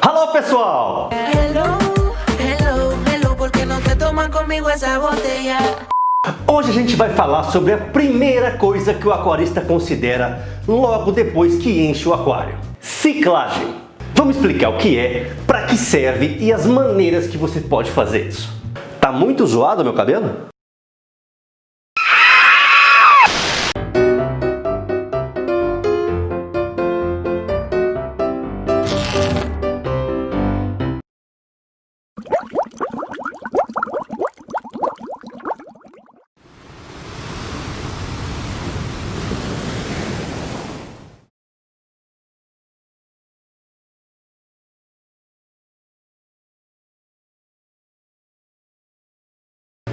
Alô, pessoal! Hello, ¿por qué no te toman conmigo esa botella? Hoje a gente vai falar sobre a primeira coisa que o aquarista considera logo depois que enche o aquário: ciclagem. Vamos explicar o que é, para que serve e as maneiras que você pode fazer isso. Tá muito zoado meu cabelo?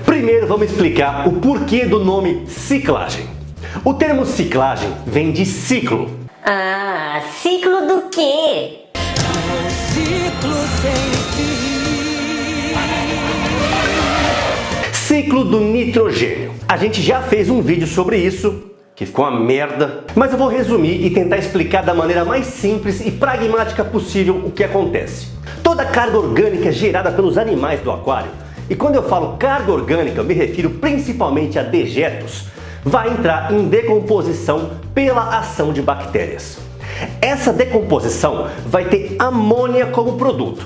Primeiro vamos explicar o porquê do nome ciclagem. O termo ciclagem vem de ciclo. Ah, ciclo do quê? Ciclo sem fim. Ciclo do nitrogênio. A gente já fez um vídeo sobre isso, que ficou uma merda, mas eu vou resumir e tentar explicar da maneira mais simples e pragmática possível o que acontece. Toda a carga orgânica gerada pelos animais do aquário, e quando eu falo carga orgânica, eu me refiro principalmente a dejetos, vai entrar em decomposição pela ação de bactérias. Essa decomposição vai ter amônia como produto.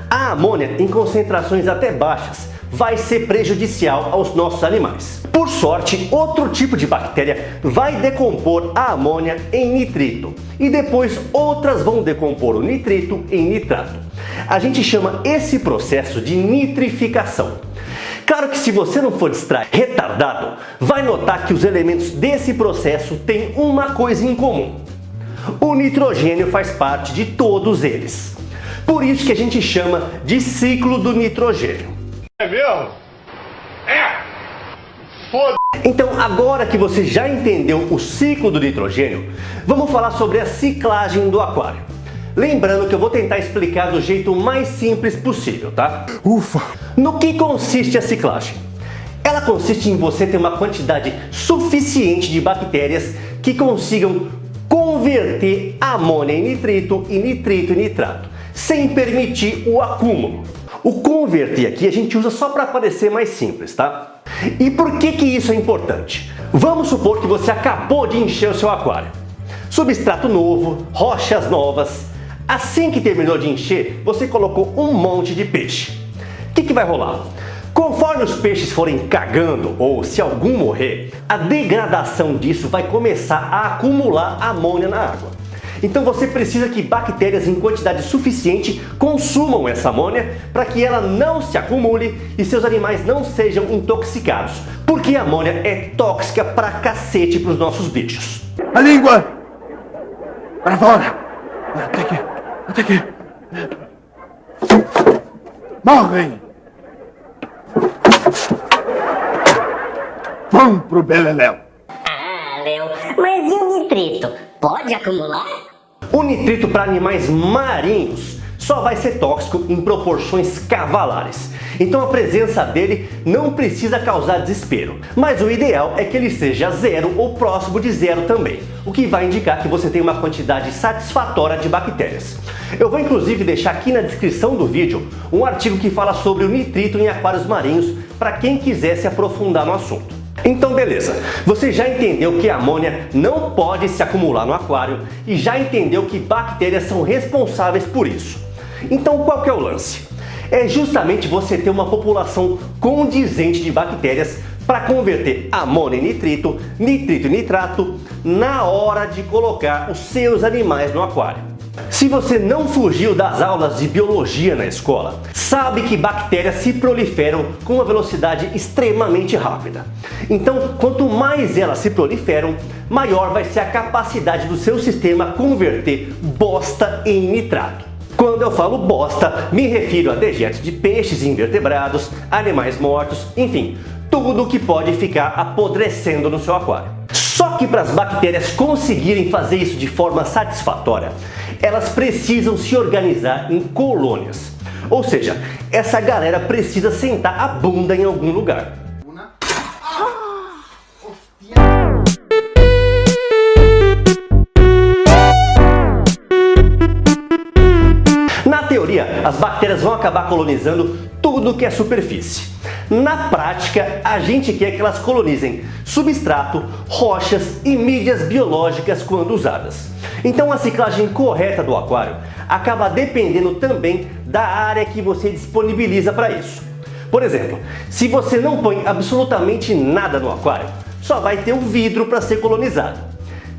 A amônia, em concentrações até baixas, vai ser prejudicial aos nossos animais. Por sorte, outro tipo de bactéria vai decompor a amônia em nitrito e depois outras vão decompor o nitrito em nitrato. A gente chama esse processo de nitrificação. Claro que se você não for distraído, retardado, vai notar que os elementos desse processo têm uma coisa em comum: o nitrogênio faz parte de todos eles. Por isso que a gente chama de ciclo do nitrogênio. É mesmo? É! Foda! Então, agora que você já entendeu o ciclo do nitrogênio, vamos falar sobre a ciclagem do aquário. Lembrando que eu vou tentar explicar do jeito mais simples possível, tá? Ufa! No que consiste a ciclagem? Ela consiste em você ter uma quantidade suficiente de bactérias que consigam converter amônia em nitrito e nitrito em nitrato, sem permitir o acúmulo. O converter aqui a gente usa só para parecer mais simples, tá? E por que isso é importante? Vamos supor que você acabou de encher o seu aquário. Substrato novo, rochas novas. Assim que terminou de encher, você colocou um monte de peixe. O que vai rolar? Conforme os peixes forem cagando, ou se algum morrer, a degradação disso vai começar a acumular amônia na água. Então você precisa que bactérias em quantidade suficiente consumam essa amônia para que ela não se acumule e seus animais não sejam intoxicados. Porque a amônia é tóxica pra cacete pros nossos bichos. A língua! Para fora! Até aqui! Morrem! Vão pro beleléu! Ah, Léo, mas e o nitrito? Pode acumular? O nitrito para animais marinhos só vai ser tóxico em proporções cavalares. Então a presença dele não precisa causar desespero. Mas o ideal é que ele seja zero ou próximo de zero também, o que vai indicar que você tem uma quantidade satisfatória de bactérias. Eu vou inclusive deixar aqui na descrição do vídeo um artigo que fala sobre o nitrito em aquários marinhos para quem quiser se aprofundar no assunto. Então beleza, você já entendeu que a amônia não pode se acumular no aquário e já entendeu que bactérias são responsáveis por isso. Então qual que é o lance? É justamente você ter uma população condizente de bactérias para converter amônia em nitrito, nitrito em nitrato na hora de colocar os seus animais no aquário. Se você não fugiu das aulas de biologia na escola, sabe que bactérias se proliferam com uma velocidade extremamente rápida. Então, quanto mais elas se proliferam, maior vai ser a capacidade do seu sistema converter bosta em nitrato. Quando eu falo bosta, me refiro a dejetos de peixes e invertebrados, animais mortos, enfim, tudo que pode ficar apodrecendo no seu aquário. Só que para as bactérias conseguirem fazer isso de forma satisfatória, elas precisam se organizar em colônias. Ou seja, essa galera precisa sentar a bunda em algum lugar. Na teoria, as bactérias vão acabar colonizando tudo que é superfície. Na prática, a gente quer que elas colonizem substrato, rochas e mídias biológicas quando usadas. Então a ciclagem correta do aquário acaba dependendo também da área que você disponibiliza para isso. Por exemplo, se você não põe absolutamente nada no aquário, só vai ter o vidro para ser colonizado.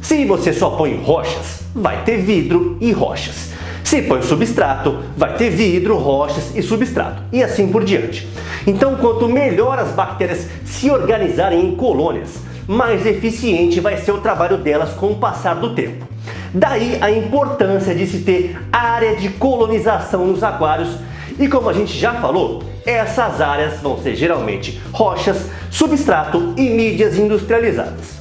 Se você só põe rochas, vai ter vidro e rochas. Se põe substrato, vai ter vidro, rochas e substrato, e assim por diante. Então, quanto melhor as bactérias se organizarem em colônias, mais eficiente vai ser o trabalho delas com o passar do tempo. Daí a importância de se ter área de colonização nos aquários, e como a gente já falou, essas áreas vão ser geralmente rochas, substrato e mídias industrializadas.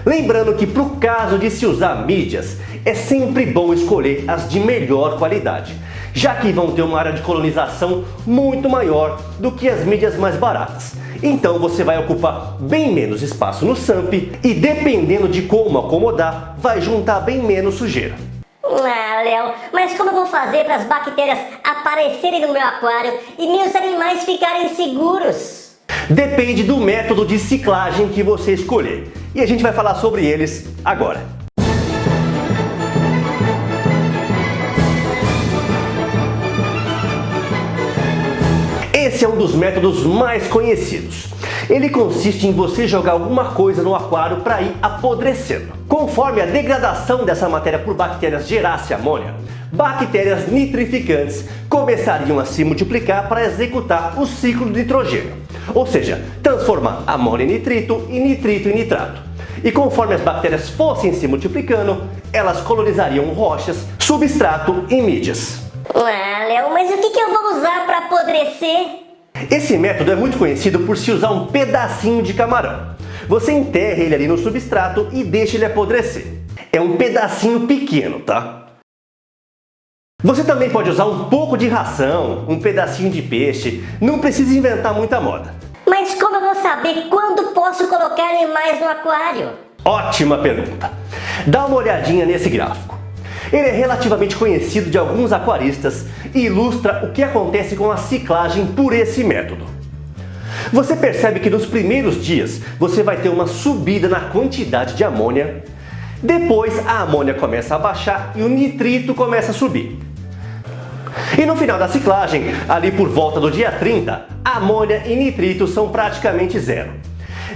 Lembrando que para o caso de se usar mídias, é sempre bom escolher as de melhor qualidade, já que vão ter uma área de colonização muito maior do que as mídias mais baratas. Então você vai ocupar bem menos espaço no SAMP e, dependendo de como acomodar, vai juntar bem menos sujeira. Ah, Léo, mas como eu vou fazer para as bactérias aparecerem no meu aquário e meus animais ficarem seguros? Depende do método de ciclagem que você escolher, e a gente vai falar sobre eles agora. Esse é um dos métodos mais conhecidos. Ele consiste em você jogar alguma coisa no aquário para ir apodrecendo. Conforme a degradação dessa matéria por bactérias gerasse amônia, bactérias nitrificantes começariam a se multiplicar para executar o ciclo do nitrogênio, ou seja, transformar amônia em nitrito e nitrito em nitrato. E conforme as bactérias fossem se multiplicando, elas colonizariam rochas, substrato e mídias. Ah, Léo, mas o que eu vou usar para apodrecer? Esse método é muito conhecido por se usar um pedacinho de camarão. Você enterra ele ali no substrato e deixa ele apodrecer. É um pedacinho pequeno, tá? Você também pode usar um pouco de ração, um pedacinho de peixe, não precisa inventar muita moda. Mas como eu vou saber quando posso colocar animais no aquário? Ótima pergunta! Dá uma olhadinha nesse gráfico. Ele é relativamente conhecido de alguns aquaristas e ilustra o que acontece com a ciclagem por esse método. Você percebe que nos primeiros dias você vai ter uma subida na quantidade de amônia, depois a amônia começa a baixar e o nitrito começa a subir. E no final da ciclagem, ali por volta do dia 30, amônia e nitrito são praticamente zero.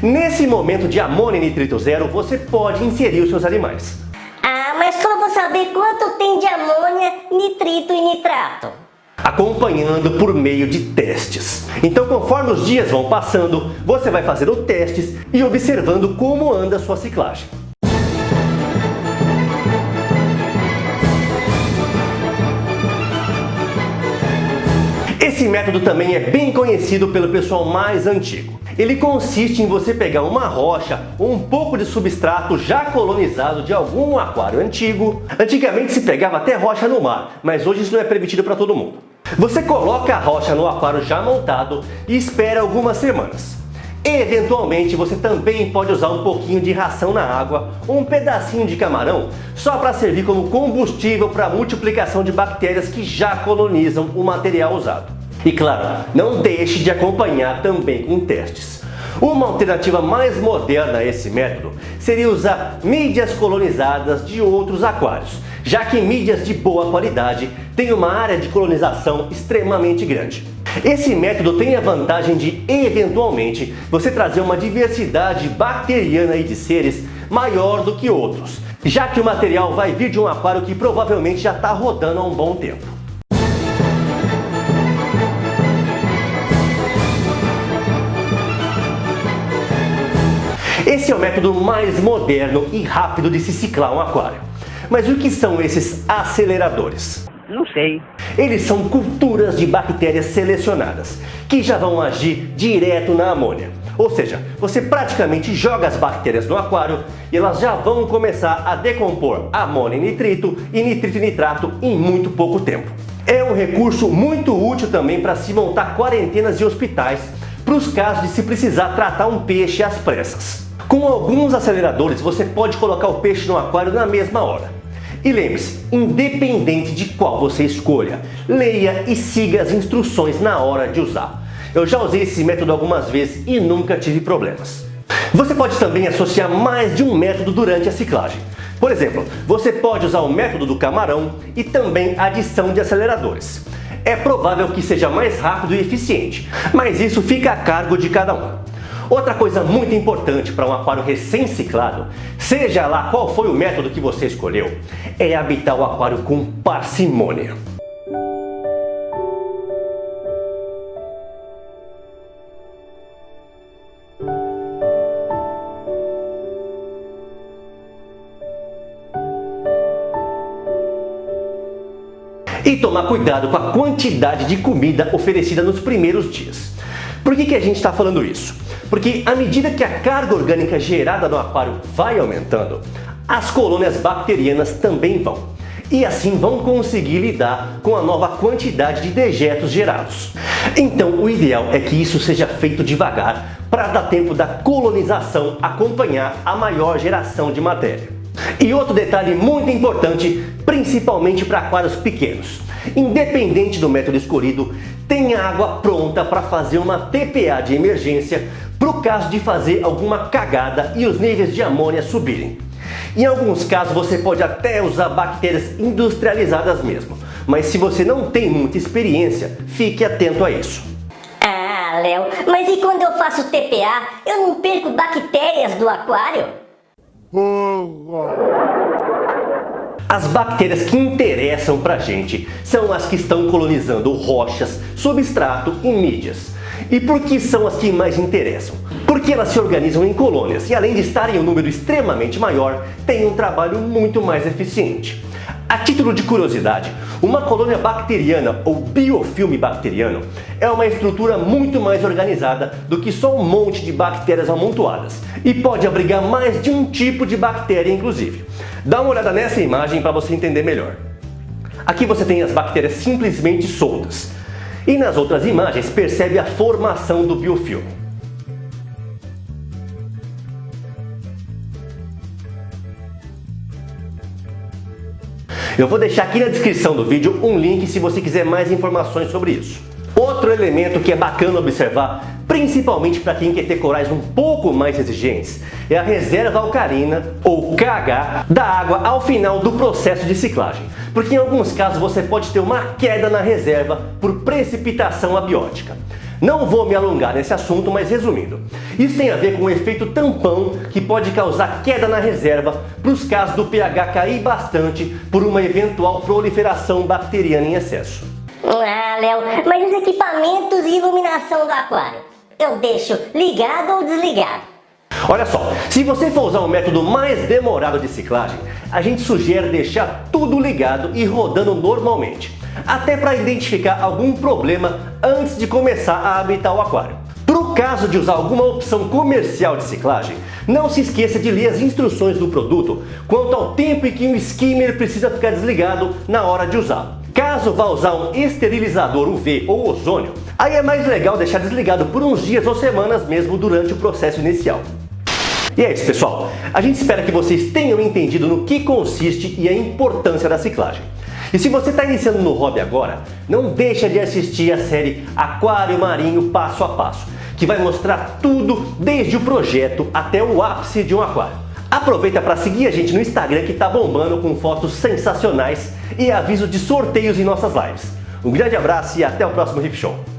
Nesse momento de amônia e nitrito zero, você pode inserir os seus animais. Ah, mas como eu vou saber quanto tem de amônia, nitrito e nitrato? Acompanhando por meio de testes. Então, conforme os dias vão passando, você vai fazendo testes e observando como anda a sua ciclagem. Esse método também é bem conhecido pelo pessoal mais antigo. Ele consiste em você pegar uma rocha ou um pouco de substrato já colonizado de algum aquário antigo. Antigamente se pegava até rocha no mar, mas hoje isso não é permitido para todo mundo. Você coloca a rocha no aquário já montado e espera algumas semanas. Eventualmente você também pode usar um pouquinho de ração na água ou um pedacinho de camarão só para servir como combustível para a multiplicação de bactérias que já colonizam o material usado. E claro, não deixe de acompanhar também com testes. Uma alternativa mais moderna a esse método seria usar mídias colonizadas de outros aquários, já que mídias de boa qualidade têm uma área de colonização extremamente grande. Esse método tem a vantagem de, eventualmente, você trazer uma diversidade bacteriana e de seres maior do que outros, já que o material vai vir de um aquário que provavelmente já está rodando há um bom tempo. Esse é o método mais moderno e rápido de se ciclar um aquário. Mas o que são esses aceleradores? Não sei. Eles são culturas de bactérias selecionadas, que já vão agir direto na amônia. Ou seja, você praticamente joga as bactérias no aquário e elas já vão começar a decompor amônia em nitrito e nitrito em nitrato em muito pouco tempo. É um recurso muito útil também para se montar quarentenas de hospitais para os casos de se precisar tratar um peixe às pressas. Com alguns aceleradores você pode colocar o peixe no aquário na mesma hora. E lembre-se, independente de qual você escolha, leia e siga as instruções na hora de usar. Eu já usei esse método algumas vezes e nunca tive problemas. Você pode também associar mais de um método durante a ciclagem. Por exemplo, você pode usar o método do camarão e também a adição de aceleradores. É provável que seja mais rápido e eficiente, mas isso fica a cargo de cada um. Outra coisa muito importante para um aquário recém-ciclado, seja lá qual foi o método que você escolheu, é habitar o aquário com parcimônia. E tomar cuidado com a quantidade de comida oferecida nos primeiros dias. Por que a gente está falando isso? Porque à medida que a carga orgânica gerada no aquário vai aumentando, as colônias bacterianas também vão. E assim vão conseguir lidar com a nova quantidade de dejetos gerados. Então o ideal é que isso seja feito devagar para dar tempo da colonização acompanhar a maior geração de matéria. E outro detalhe muito importante, principalmente para aquários pequenos. Independente do método escolhido, tenha água pronta para fazer uma TPA de emergência para o caso de fazer alguma cagada e os níveis de amônia subirem. Em alguns casos você pode até usar bactérias industrializadas mesmo, mas se você não tem muita experiência, fique atento a isso. Ah, Léo, mas e quando eu faço TPA, eu não perco bactérias do aquário? As bactérias que interessam pra gente são as que estão colonizando rochas, substrato e mídias. E por que são as que mais interessam? Porque elas se organizam em colônias e, além de estarem em um número extremamente maior, têm um trabalho muito mais eficiente. A título de curiosidade, uma colônia bacteriana ou biofilme bacteriano é uma estrutura muito mais organizada do que só um monte de bactérias amontoadas e pode abrigar mais de um tipo de bactéria inclusive. Dá uma olhada nessa imagem para você entender melhor. Aqui você tem as bactérias simplesmente soltas e nas outras imagens percebe a formação do biofilme. Eu vou deixar aqui na descrição do vídeo um link se você quiser mais informações sobre isso. Outro elemento que é bacana observar, principalmente para quem quer ter corais um pouco mais exigentes, é a reserva alcalina, ou KH, da água ao final do processo de ciclagem. Porque em alguns casos você pode ter uma queda na reserva por precipitação abiótica. Não vou me alongar nesse assunto, mas resumindo, isso tem a ver com o efeito tampão que pode causar queda na reserva para os casos do pH cair bastante por uma eventual proliferação bacteriana em excesso. Ah, Léo, mas os equipamentos de iluminação do aquário, eu deixo ligado ou desligado? Olha só, se você for usar um método mais demorado de ciclagem, a gente sugere deixar tudo ligado e rodando normalmente, até para identificar algum problema antes de começar a habitar o aquário. Pro caso de usar alguma opção comercial de ciclagem, não se esqueça de ler as instruções do produto quanto ao tempo em que o skimmer precisa ficar desligado na hora de usar. Caso vá usar um esterilizador UV ou ozônio, aí é mais legal deixar desligado por uns dias ou semanas mesmo durante o processo inicial. E é isso, pessoal. A gente espera que vocês tenham entendido no que consiste e a importância da ciclagem. E se você está iniciando no hobby agora, não deixa de assistir a série Aquário Marinho Passo a Passo, que vai mostrar tudo desde o projeto até o ápice de um aquário. Aproveita para seguir a gente no Instagram que está bombando com fotos sensacionais e aviso de sorteios em nossas lives. Um grande abraço e até o próximo Riff Show.